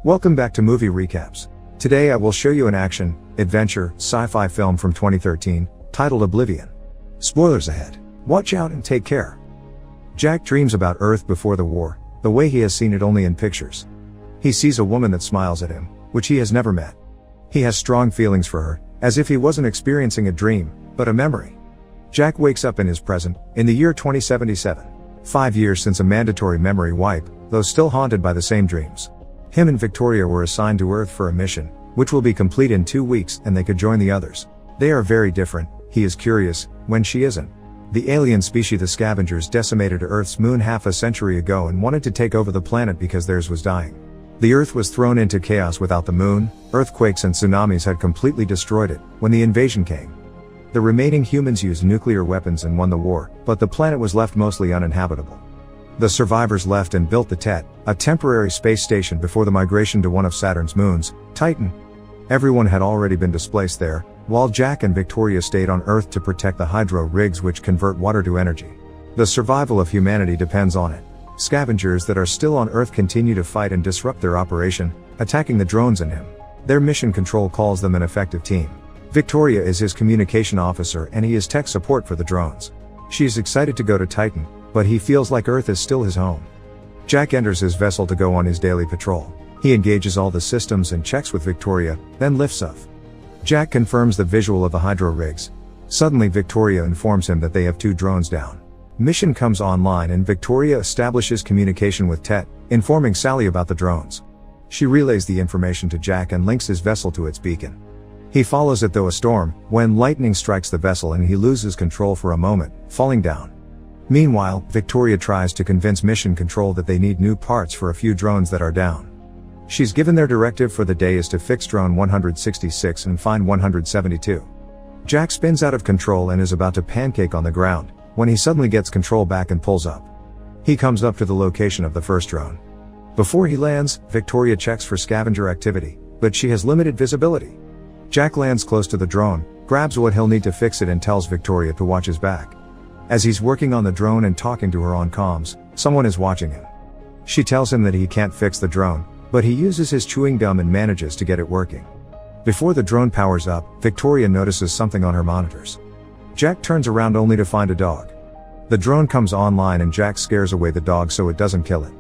Welcome back to Movie Recaps. Today I will show you an action, adventure, sci-fi film from 2013, titled Oblivion. Spoilers ahead. Watch out and take care. Jack dreams about Earth before the war, the way he has seen it only in pictures. He sees a woman that smiles at him, which he has never met. He has strong feelings for her, as if he wasn't experiencing a dream, but a memory. Jack wakes up in his present, in the year 2077. 5 years since a mandatory memory wipe, though still haunted by the same dreams. Him and Victoria were assigned to Earth for a mission, which will be complete in 2 weeks and they could join the others. They are very different, he is curious, when she isn't. The alien species the scavengers decimated Earth's moon half a century ago and wanted to take over the planet because theirs was dying. The Earth was thrown into chaos without the moon, earthquakes and tsunamis had completely destroyed it, when the invasion came. The remaining humans used nuclear weapons and won the war, but the planet was left mostly uninhabitable. The survivors left and built the TET, a temporary space station before the migration to one of Saturn's moons, Titan. Everyone had already been displaced there, while Jack and Victoria stayed on Earth to protect the hydro rigs which convert water to energy. The survival of humanity depends on it. Scavengers that are still on Earth continue to fight and disrupt their operation, attacking the drones and him. Their mission control calls them an effective team. Victoria is his communication officer and he is tech support for the drones. She is excited to go to Titan, but he feels like Earth is still his home. Jack enters his vessel to go on his daily patrol. He engages all the systems and checks with Victoria, then lifts off. Jack confirms the visual of the hydro rigs. Suddenly Victoria informs him that they have 2 drones down. Mission comes online and Victoria establishes communication with TET, informing Sally about the drones. She relays the information to Jack and links his vessel to its beacon. He follows it through a storm, when lightning strikes the vessel and he loses control for a moment, falling down. Meanwhile, Victoria tries to convince Mission Control that they need new parts for a few drones that are down. She's given their directive for the day is to fix drone 166 and find 172. Jack spins out of control and is about to pancake on the ground, when he suddenly gets control back and pulls up. He comes up to the location of the first drone. Before he lands, Victoria checks for scavenger activity, but she has limited visibility. Jack lands close to the drone, grabs what he'll need to fix it and tells Victoria to watch his back. As he's working on the drone and talking to her on comms, someone is watching him. She tells him that he can't fix the drone, but he uses his chewing gum and manages to get it working. Before the drone powers up, Victoria notices something on her monitors. Jack turns around only to find a dog. The drone comes online and Jack scares away the dog so it doesn't kill it.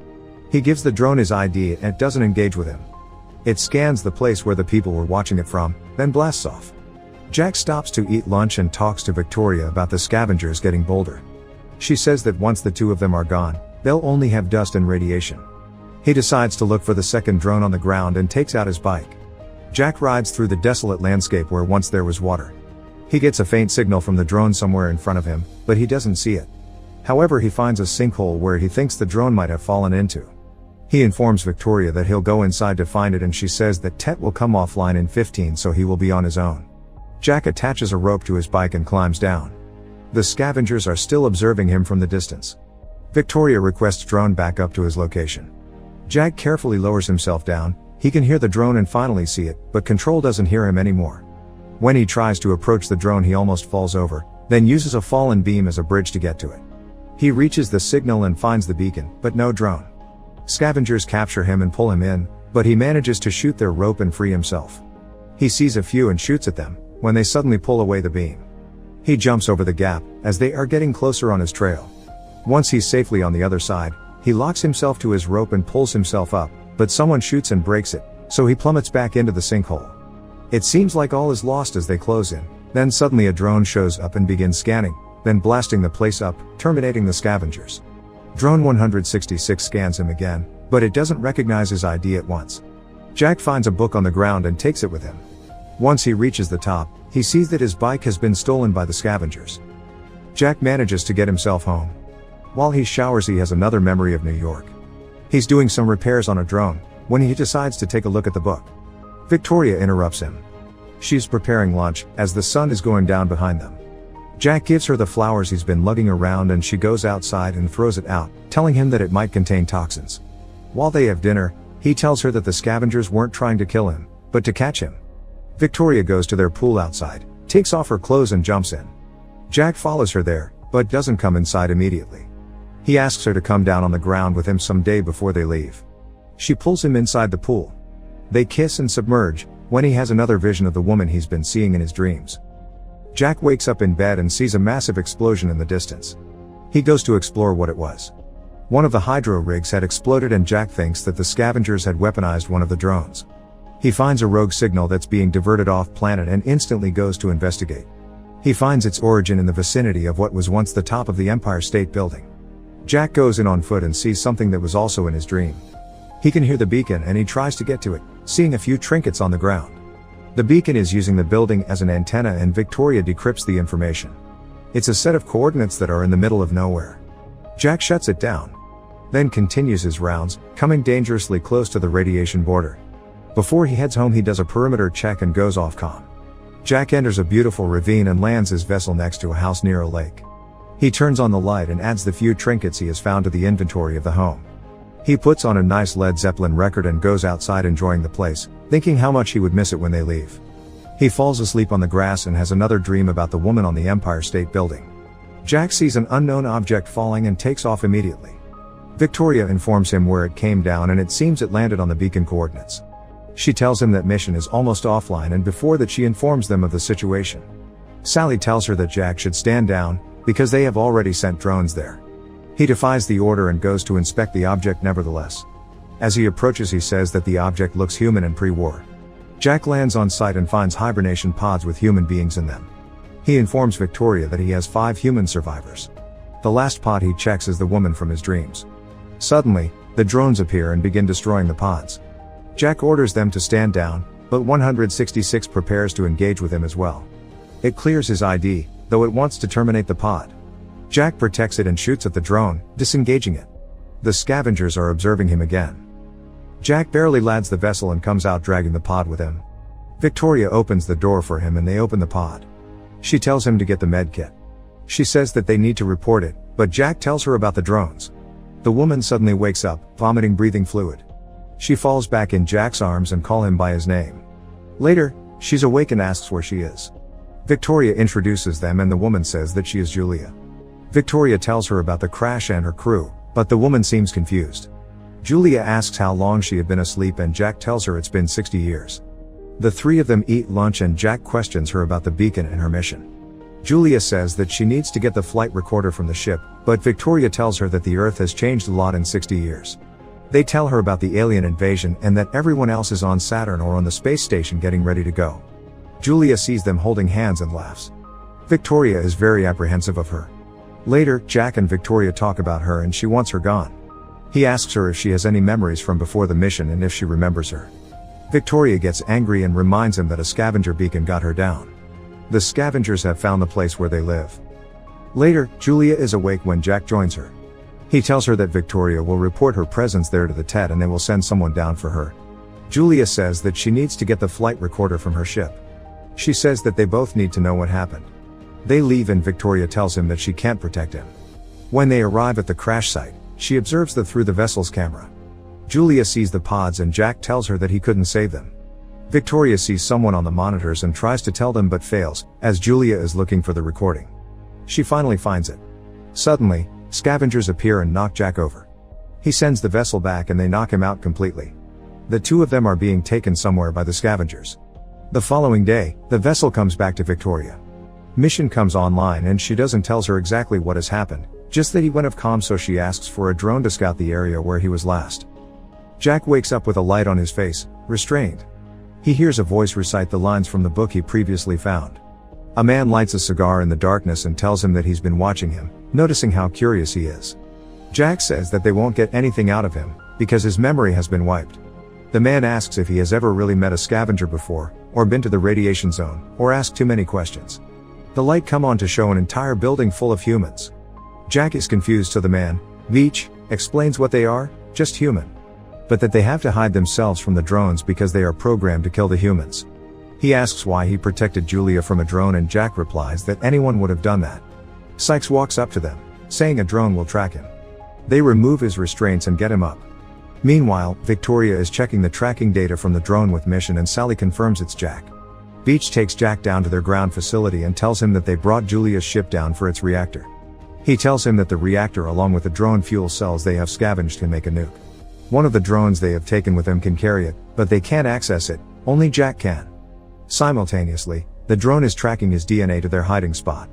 He gives the drone his ID and it doesn't engage with him. It scans the place where the people were watching it from, then blasts off. Jack stops to eat lunch and talks to Victoria about the scavengers getting bolder. She says that once the 2 of them are gone, they'll only have dust and radiation. He decides to look for the second drone on the ground and takes out his bike. Jack rides through the desolate landscape where once there was water. He gets a faint signal from the drone somewhere in front of him, but he doesn't see it. However, he finds a sinkhole where he thinks the drone might have fallen into. He informs Victoria that he'll go inside to find it and she says that TET will come offline in 15 so he will be on his own. Jack attaches a rope to his bike and climbs down. The scavengers are still observing him from the distance. Victoria requests drone back up to his location. Jack carefully lowers himself down. He can hear the drone and finally see it, but control doesn't hear him anymore. When he tries to approach the drone he almost falls over, then uses a fallen beam as a bridge to get to it. He reaches the signal and finds the beacon, but no drone. Scavengers capture him and pull him in, but he manages to shoot their rope and free himself. He sees a few and shoots at them, when they suddenly pull away the beam. He jumps over the gap, as they are getting closer on his trail. Once he's safely on the other side, he locks himself to his rope and pulls himself up, but someone shoots and breaks it, so he plummets back into the sinkhole. It seems like all is lost as they close in, then suddenly a drone shows up and begins scanning, then blasting the place up, terminating the scavengers. Drone 166 scans him again, but it doesn't recognize his ID at once. Jack finds a book on the ground and takes it with him. Once he reaches the top, he sees that his bike has been stolen by the scavengers. Jack manages to get himself home. While he showers he has another memory of New York. He's doing some repairs on a drone, when he decides to take a look at the book. Victoria interrupts him. She's preparing lunch, as the sun is going down behind them. Jack gives her the flowers he's been lugging around and she goes outside and throws it out, telling him that it might contain toxins. While they have dinner, he tells her that the scavengers weren't trying to kill him, but to catch him. Victoria goes to their pool outside, takes off her clothes and jumps in. Jack follows her there, but doesn't come inside immediately. He asks her to come down on the ground with him some day before they leave. She pulls him inside the pool. They kiss and submerge, when he has another vision of the woman he's been seeing in his dreams. Jack wakes up in bed and sees a massive explosion in the distance. He goes to explore what it was. One of the hydro rigs had exploded and Jack thinks that the scavengers had weaponized one of the drones. He finds a rogue signal that's being diverted off planet and instantly goes to investigate. He finds its origin in the vicinity of what was once the top of the Empire State Building. Jack goes in on foot and sees something that was also in his dream. He can hear the beacon and he tries to get to it, seeing a few trinkets on the ground. The beacon is using the building as an antenna and Victoria decrypts the information. It's a set of coordinates that are in the middle of nowhere. Jack shuts it down, then continues his rounds, coming dangerously close to the radiation border. Before he heads home he does a perimeter check and goes off comm. Jack enters a beautiful ravine and lands his vessel next to a house near a lake. He turns on the light and adds the few trinkets he has found to the inventory of the home. He puts on a nice Led Zeppelin record and goes outside enjoying the place, thinking how much he would miss it when they leave. He falls asleep on the grass and has another dream about the woman on the Empire State Building. Jack sees an unknown object falling and takes off immediately. Victoria informs him where it came down and it seems it landed on the beacon coordinates. She tells him that mission is almost offline and before that she informs them of the situation. Sally tells her that Jack should stand down, because they have already sent drones there. He defies the order and goes to inspect the object nevertheless. As he approaches he says that the object looks human and pre-war. Jack lands on site and finds hibernation pods with human beings in them. He informs Victoria that he has 5 human survivors. The last pod he checks is the woman from his dreams. Suddenly, the drones appear and begin destroying the pods. Jack orders them to stand down, but 166 prepares to engage with him as well. It clears his ID, though it wants to terminate the pod. Jack protects it and shoots at the drone, disengaging it. The scavengers are observing him again. Jack barely lands the vessel and comes out dragging the pod with him. Victoria opens the door for him and they open the pod. She tells him to get the med kit. She says that they need to report it, but Jack tells her about the drones. The woman suddenly wakes up, vomiting breathing fluid. She falls back in Jack's arms and calls him by his name. Later, she's awake and asks where she is. Victoria introduces them and the woman says that she is Julia. Victoria tells her about the crash and her crew, but the woman seems confused. Julia asks how long she had been asleep and Jack tells her it's been 60 years. The 3 of them eat lunch and Jack questions her about the beacon and her mission. Julia says that she needs to get the flight recorder from the ship, but Victoria tells her that the Earth has changed a lot in 60 years. They tell her about the alien invasion and that everyone else is on Saturn or on the space station getting ready to go. Julia sees them holding hands and laughs. Victoria is very apprehensive of her. Later, Jack and Victoria talk about her and she wants her gone. He asks her if she has any memories from before the mission and if she remembers her. Victoria gets angry and reminds him that a scavenger beacon got her down. The scavengers have found the place where they live. Later, Julia is awake when Jack joins her. He tells her that Victoria will report her presence there to the TED and they will send someone down for her. Julia says that she needs to get the flight recorder from her ship. She says that they both need to know what happened. They leave and Victoria tells him that she can't protect him. When they arrive at the crash site, she observes through the vessel's camera. Julia sees the pods and Jack tells her that he couldn't save them. Victoria sees someone on the monitors and tries to tell them but fails, as Julia is looking for the recording. She finally finds it. Suddenly, scavengers appear and knock Jack over. He sends the vessel back and they knock him out completely. The 2 of them are being taken somewhere by the scavengers. The following day, the vessel comes back to Victoria. Mission comes online and she doesn't tell her exactly what has happened, just that he went off comm, so she asks for a drone to scout the area where he was last. Jack wakes up with a light on his face, restrained. He hears a voice recite the lines from the book he previously found. A man lights a cigar in the darkness and tells him that he's been watching him, noticing how curious he is. Jack says that they won't get anything out of him, because his memory has been wiped. The man asks if he has ever really met a scavenger before, or been to the radiation zone, or asked too many questions. The light come on to show an entire building full of humans. Jack is confused, so the man, Veach, explains what they are, just human. But that they have to hide themselves from the drones because they are programmed to kill the humans. He asks why he protected Julia from a drone and Jack replies that anyone would have done that. Sykes walks up to them, saying a drone will track him. They remove his restraints and get him up. Meanwhile, Victoria is checking the tracking data from the drone with Mission and Sally confirms it's Jack. Veach takes Jack down to their ground facility and tells him that they brought Julia's ship down for its reactor. He tells him that the reactor along with the drone fuel cells they have scavenged can make a nuke. One of the drones they have taken with them can carry it, but they can't access it, only Jack can. Simultaneously, the drone is tracking his DNA to their hiding spot.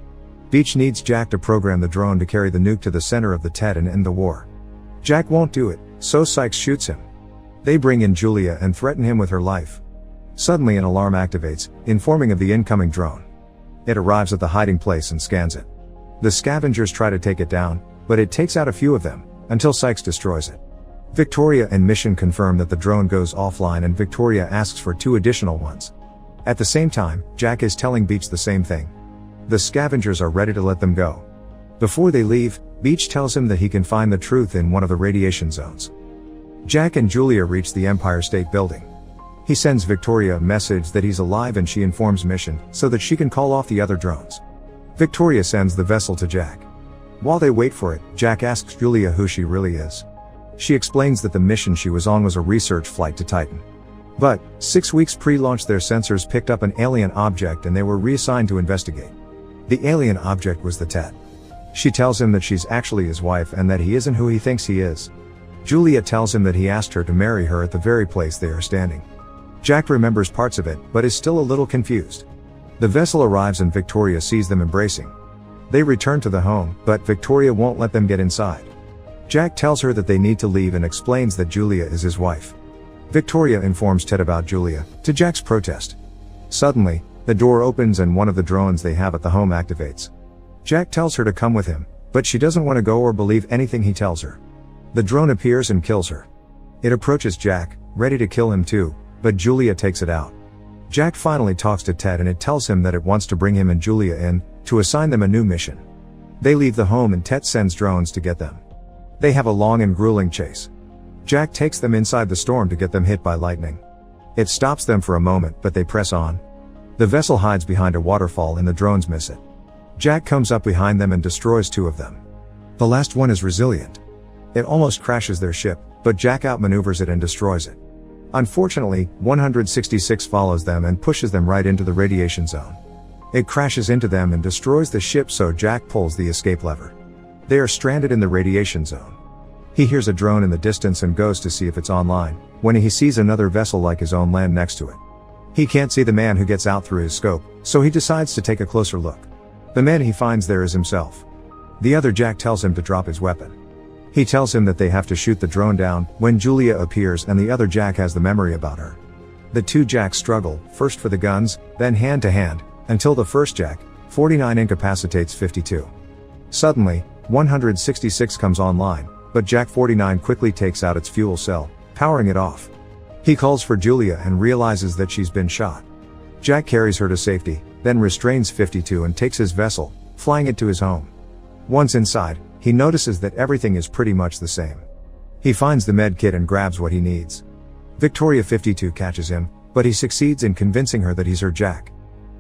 Beach needs Jack to program the drone to carry the nuke to the center of the TED and end the war. Jack won't do it, so Sykes shoots him. They bring in Julia and threaten him with her life. Suddenly an alarm activates, informing of the incoming drone. It arrives at the hiding place and scans it. The scavengers try to take it down, but it takes out a few of them, until Sykes destroys it. Victoria and Mission confirm that the drone goes offline and Victoria asks for 2 additional ones. At the same time, Jack is telling Beach the same thing. The scavengers are ready to let them go. Before they leave, Beach tells him that he can find the truth in one of the radiation zones. Jack and Julia reach the Empire State Building. He sends Victoria a message that he's alive and she informs Mission, so that she can call off the other drones. Victoria sends the vessel to Jack. While they wait for it, Jack asks Julia who she really is. She explains that the mission she was on was a research flight to Titan. But, 6 weeks pre-launch their sensors picked up an alien object and they were reassigned to investigate. The alien object was the TED. She tells him that she's actually his wife and that he isn't who he thinks he is. Julia tells him that he asked her to marry her at the very place they are standing. Jack remembers parts of it, but is still a little confused. The vessel arrives and Victoria sees them embracing. They return to the home, but Victoria won't let them get inside. Jack tells her that they need to leave and explains that Julia is his wife. Victoria informs Ted about Julia, to Jack's protest. Suddenly, the door opens and one of the drones they have at the home activates. Jack tells her to come with him, but she doesn't want to go or believe anything he tells her. The drone appears and kills her. It approaches Jack, ready to kill him too, but Julia takes it out. Jack finally talks to Ted and it tells him that it wants to bring him and Julia in, to assign them a new mission. They leave the home and Ted sends drones to get them. They have a long and grueling chase. Jack takes them inside the storm to get them hit by lightning. It stops them for a moment, but they press on. The vessel hides behind a waterfall and the drones miss it. Jack comes up behind them and destroys 2 of them. The last one is resilient. It almost crashes their ship, but Jack outmaneuvers it and destroys it. Unfortunately, 166 follows them and pushes them right into the radiation zone. It crashes into them and destroys the ship, so Jack pulls the escape lever. They are stranded in the radiation zone. He hears a drone in the distance and goes to see if it's online, when he sees another vessel like his own land next to it. He can't see the man who gets out through his scope, so he decides to take a closer look. The man he finds there is himself. The other Jack tells him to drop his weapon. He tells him that they have to shoot the drone down, when Julia appears and the other Jack has the memory about her. The 2 Jacks struggle, first for the guns, then hand to hand, until the first Jack, 49, incapacitates 52. Suddenly, 166 comes online, but Jack 49 quickly takes out its fuel cell, powering it off. He calls for Julia and realizes that she's been shot. Jack carries her to safety, then restrains 52 and takes his vessel, flying it to his home. Once inside, he notices that everything is pretty much the same. He finds the med kit and grabs what he needs. Victoria 52 catches him, but he succeeds in convincing her that he's her Jack.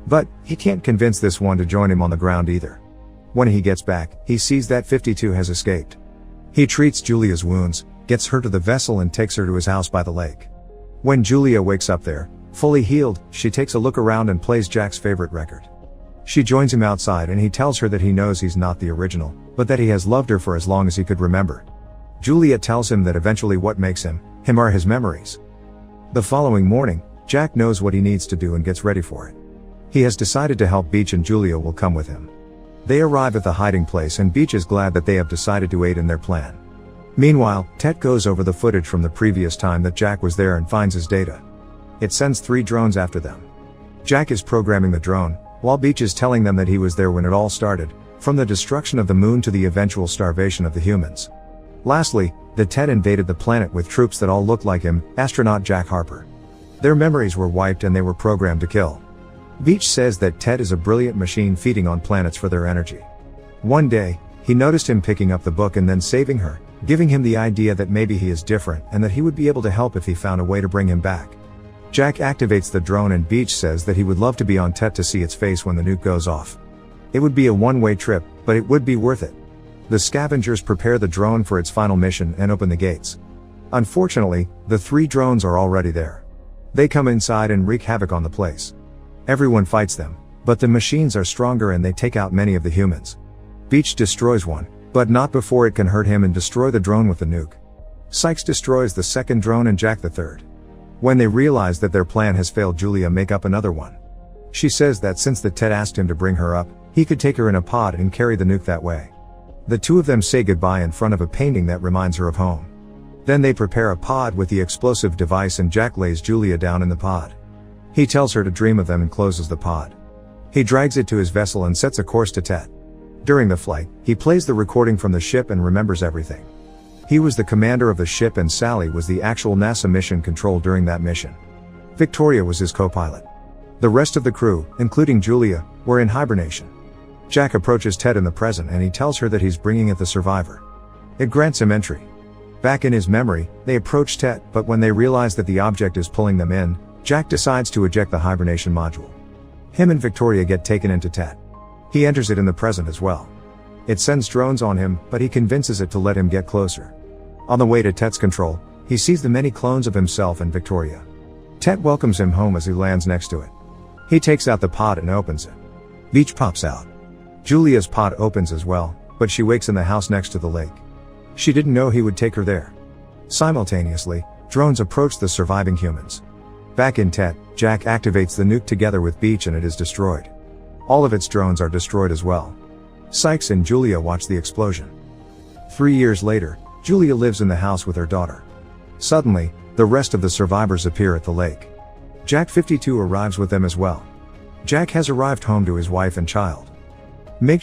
But, he can't convince this one to join him on the ground either. When he gets back, he sees that 52 has escaped. He treats Julia's wounds, gets her to the vessel and takes her to his house by the lake. When Julia wakes up there, fully healed, she takes a look around and plays Jack's favorite record. She joins him outside and he tells her that he knows he's not the original, but that he has loved her for as long as he could remember. Julia tells him that eventually what makes him are his memories. The following morning, Jack knows what he needs to do and gets ready for it. He has decided to help Beach and Julia will come with him. They arrive at the hiding place and Beach is glad that they have decided to aid in their plan. Meanwhile, Ted goes over the footage from the previous time that Jack was there and finds his data. It sends 3 drones after them. Jack is programming the drone, while Beach is telling them that he was there when it all started, from the destruction of the moon to the eventual starvation of the humans. Lastly, the TED invaded the planet with troops that all looked like him, astronaut Jack Harper. Their memories were wiped and they were programmed to kill. Beach says that Ted is a brilliant machine feeding on planets for their energy. One day, he noticed him picking up the book and then saving her, giving him the idea that maybe he is different and that he would be able to help if he found a way to bring him back. Jack activates the drone and Beach says that he would love to be on Tet to see its face when the nuke goes off. It would be a one-way trip, but it would be worth it. The scavengers prepare the drone for its final mission and open the gates. Unfortunately, the 3 drones are already there. They come inside and wreak havoc on the place. Everyone fights them, but the machines are stronger and they take out many of the humans. Beach destroys one, but not before it can hurt him and destroy the drone with the nuke. Sykes destroys the second drone and Jack the third. When they realize that their plan has failed, Julia make up another one. She says that since the Ted asked him to bring her up, he could take her in a pod and carry the nuke that way. The two of them say goodbye in front of a painting that reminds her of home. Then they prepare a pod with the explosive device and Jack lays Julia down in the pod. He tells her to dream of them and closes the pod. He drags it to his vessel and sets a course to Tet. During the flight, he plays the recording from the ship and remembers everything. He was the commander of the ship and Sally was the actual NASA mission control during that mission. Victoria was his co-pilot. The rest of the crew, including Julia, were in hibernation. Jack approaches Ted in the present and he tells her that he's bringing it the survivor. It grants him entry. Back in his memory, they approach Ted, but when they realize that the object is pulling them in, Jack decides to eject the hibernation module. Him and Victoria get taken into Ted. He enters it in the present as well. It sends drones on him, but he convinces it to let him get closer. On the way to Ted's control, he sees the many clones of himself and Victoria. Ted welcomes him home as he lands next to it. He takes out the pod and opens it. Beach pops out. Julia's pod opens as well, but she wakes in the house next to the lake. She didn't know he would take her there. Simultaneously, drones approach the surviving humans. Back in Tet, Jack activates the nuke together with Beach and it is destroyed. All of its drones are destroyed as well. Sykes and Julia watch the explosion. 3 years later, Julia lives in the house with her daughter. Suddenly, the rest of the survivors appear at the lake. Jack 52 arrives with them as well. Jack has arrived home to his wife and child. Make